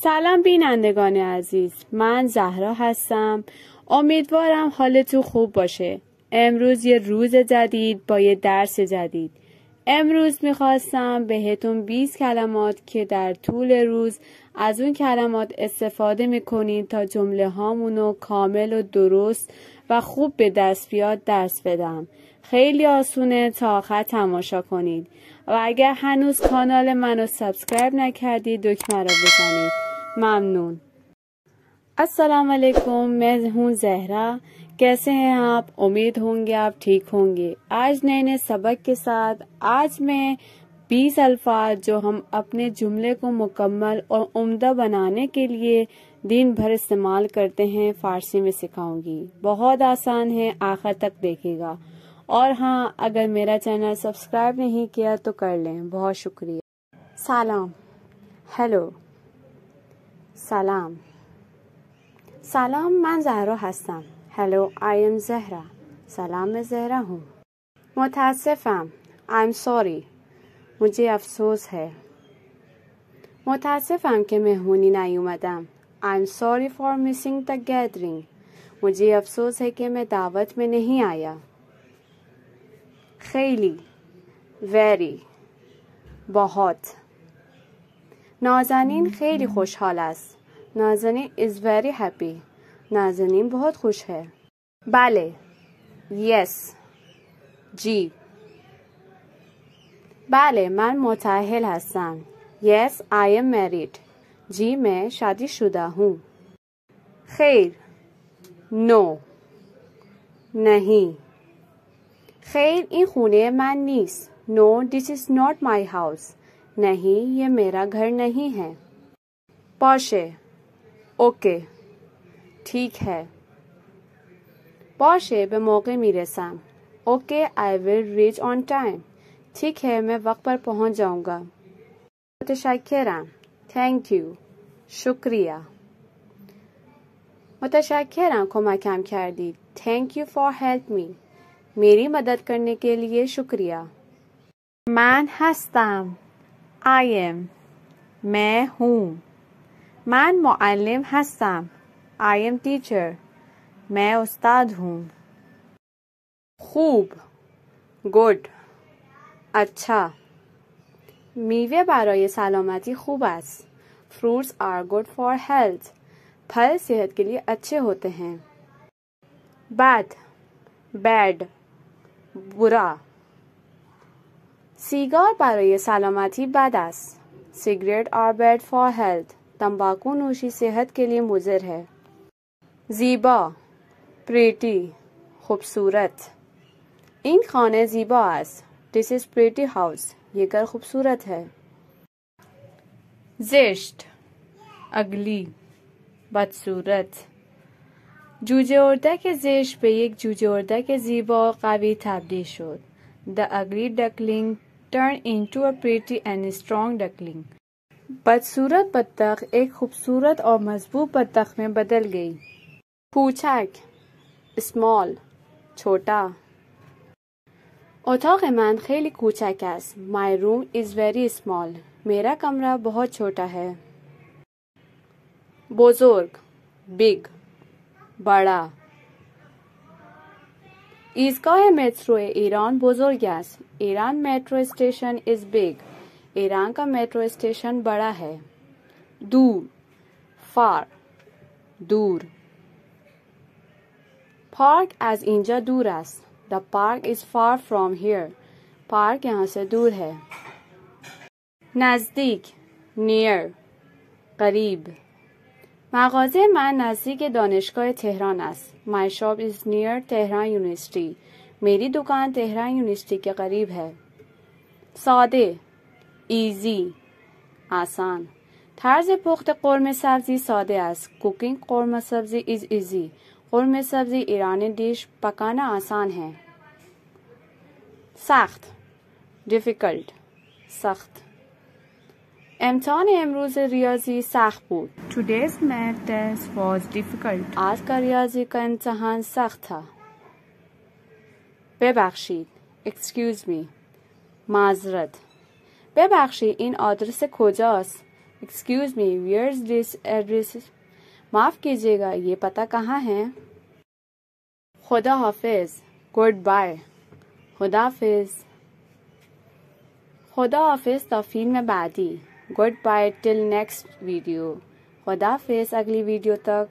سلام بینندگان عزیز، من زهرا هستم. امیدوارم حالتون خوب باشه. امروز یه روز جدید با یه درس جدید. امروز میخواستم بهتون 20 کلمات که در طول روز از اون کلمات استفاده میکنید تا جمله هامونو کامل و درست و خوب به دست بیاد درس بدم. خیلی آسونه، تا آخر تماشا کنید و اگر هنوز کانال منو سابسکرایب نکردید دکمه رو بزنید. ممنون. अस्सलाम वालेकुम, मैं हूँ ज़हरा. कैसे हैं आप? उम्मीद होंगे आप ठीक होंगे. आज नए सबक के साथ आज मैं 20 अल्फाज जो हम अपने जुमले को मुकम्मल और उम्दा बनाने के लिए दिन भर इस्तेमाल करते हैं फ़ारसी में सिखाऊंगी. बहुत आसान है, आखिर तक देखिएगा. और हाँ, अगर मेरा चैनल सब्सक्राइब नहीं किया तो कर लें. बहुत शुक्रिया. सलाम, हेलो, सलाम. سلام، من زهرا هستم. Hello, I am زهرا. سلام، मैं زهرا हूँ. متاسفم. I'm sorry. मुझे अफसोस है. متاسفم که مهمونی نیومدم. I'm sorry for missing the gathering. मुझे अफसोस है कि मैं दावत में नहीं आया. خیلی, very, बहुत. نازنین خیلی خوشحال است. نازنین is very happy. نازنین बहुत खुश है. بله, yes, जी. بله, من متأهل هستم. Yes, I am married. जी, मैं शादीशुदा हूँ. خیر, no, नहीं. خیر, این خونه من نیست. No, this is not my house. नहीं, ये मेरा घर नहीं है. باشه, اوکی, ठीक है. باشه, به موقع میرسم. اوکی, I will reach on time. ठीक है, मैं वक्त पर पहुंच जाऊंगा. متشکرم. Thank you. شکریه. متشکرم کمکم کردید. Thank you for help me. मेरी मदद करने के लिए शुक्रिया. من هستم. I am. मैं हूँ. من معلم هستم. I am teacher. मैं उस्ताद हूँ. خوب, good, अच्छा. میوه برای سلامتی خوب است. Fruits are good for health. फल सेहत के लिए अच्छे होते हैं. bad, bad, बुरा. सिगार برای سلامتی بد است. Cigarette are bad for health. तंबाकू नोशी सेहत के लिए मुज़र है. ज़ीबा, प्रीटी, खूबसूरत. این خانه زیبا است. This is pretty house. ये घर खूबसूरत है. زشت, अगली, बदसूरत. جوجه اردک زشت به یک جوجه اردک زیبا قوی تبدیل شد. The ugly duckling turned into a pretty and strong duckling. बदसूरत बत्तख एक खूबसूरत और मजबूत बत्तख में बदल गई. کوچک, small, छोटा. اتاق من خیلی کوچک است. My room is very small. मेरा कमरा बहुत छोटा है. बुजुर्ग, big, बड़ा. ایستگاه مترو ایران بزرگ است. ایران metro station is big. Iran का मेट्रो स्टेशन बड़ा है. दूर, far, दूर. पार्क از اینجا दूर است. The park is far from here. Park यहाँ से दूर है. नज़दीक, near, قریب. مغازه من نزدیک دانشگاه تهران است. My shop is near Tehran University. मेरी दुकान तेहरान यूनिवर्सिटी के करीब है. सादे, easy, आसान. طرز پخت قرمه سبزی ساده است. Cooking قرمه سبزی is easy. قرمه سبزی ایرانی डिश पकाना आसान है. सख्त, difficult, सख्त. امتحان امروز ریاضی سخت بود. Today's math test was difficult. आज का रियाजी का इम्तहान सख्त था. ببخشید, excuse me, معذرت. ببخشید, این آدرس کجاست؟ Excuse me, where is this address? माफ कीजिएगा, ये पता कहाँ है? खुदा हाफिज, गुड बाय। खुदा हाफिज। खुदा हाफिज तौफीन में बादी। Goodbye till next video. खुदा हाफिज, अगली वीडियो तक।